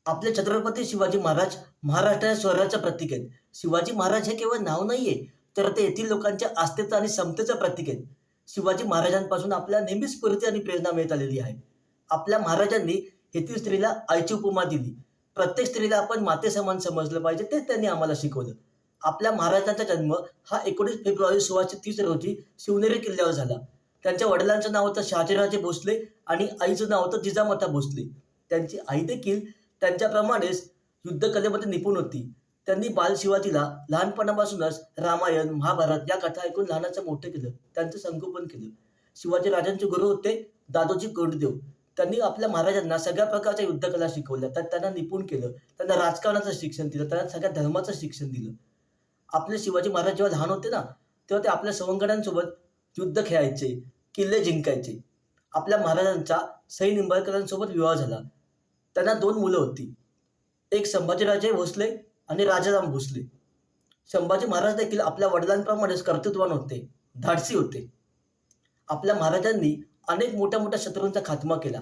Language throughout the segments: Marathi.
आपले छत्रपती शिवाजी महाराज महाराष्ट्राच्या स्वराज्याचं प्रतीक आहेत. शिवाजी महाराज हे केवळ नाव नाहीये, तर ते येथील लोकांच्या आस्थेचं आणि समतेचं प्रतीक आहेत. शिवाजी महाराजांपासून आपल्याला नेहमीच स्फूर्ती आणि प्रेरणा मिळत आलेली आहे. आपल्या महाराजांनी येथील स्त्रीला आईची उपमा दिली. प्रत्येक स्त्रीला आपण मातेसमान समजलं पाहिजे, तेच त्यांनी आम्हाला शिकवलं. आपल्या महाराजांचा जन्म हा 19 फेब्रुवारी 1630 रोजी शिवनेरी किल्ल्यावर झाला. त्यांच्या वडिलांचं नाव होतं शहाजीराजे भोसले आणि आईचं नाव होतं जिजामाता भोसले. त्यांची आई देखील त्यांच्याप्रमाणेच युद्धकलेमध्ये निपुण होती. त्यांनी बाल शिवाजीला लहानपणापासूनच रामायण, महाभारत या कथा ऐकून लहानाचं मोठं केलं. त्यांचं संगोपन केलं. शिवाजी राजांचे गुरु होते दादोजी कोंडदेव. त्यांनी आपल्या महाराजांना सगळ्या प्रकारच्या युद्धकला शिकवल्या. तर त्यांना निपुण केलं. त्यांना राजकारणाचं शिक्षण दिलं. त्यांना सगळ्या धर्माचं शिक्षण दिलं. आपले शिवाजी महाराज जेव्हा लहान होते ना, तेव्हा ते आपल्या सवंगड्यांसोबत युद्ध खेळायचे, किल्ले जिंकायचे. आपल्या महाराजांचा सई निंबाळकरांसोबत विवाह झाला. त्यांना 2 मुलं होती. एक संभाजीराजे भोसले आणि राजाराम भोसले. संभाजी महाराज देखील आपल्या वडिलांप्रमाणेच कर्तृत्ववान होते, धाडसी होते. आपल्या महाराजांनी अनेक मोठ्या मोठ्या शत्रूंचा खात्मा केला.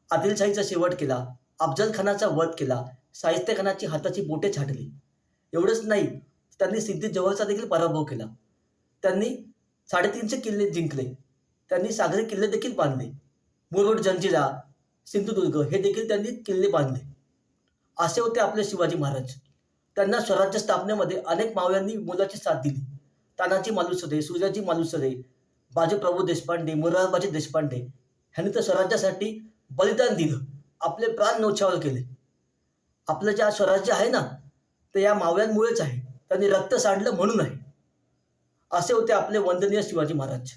आदिलशाहीचा शेवट केला. अफजल खानाचा वध केला. शाहिस्ते खानाची हाताची बोटे छाटली. एवढंच नाही, त्यांनी सिद्दी जोहरचा देखील पराभव केला. त्यांनी 350 किल्ले जिंकले. त्यांनी सागरी किल्ले देखील बांधले. मुरुड, जंजिरा, सिंधुदुर्ग हे देखील त्यांनी किल्ले बांधले. असे होते आपले शिवाजी महाराज. त्यांना स्वराज्य स्थापनेमध्ये अनेक मावळ्यांनी मोलाची साथ दिली. तानाजी मालुसरे, सूर्याजी मालुसरे, बाजीप्रभू देशपांडे, मोरारबाजी देशपांडे ह्यांनी तर स्वराज्यासाठी बलिदान दिलं. आपले प्राण न्योछावर केले. आपलं जे स्वराज्य आहे ना, ते या मावळ्यांमुळेच आहे. त्यांनी रक्त सांडलं म्हणून आहे. असे होते आपले वंदनीय शिवाजी महाराज.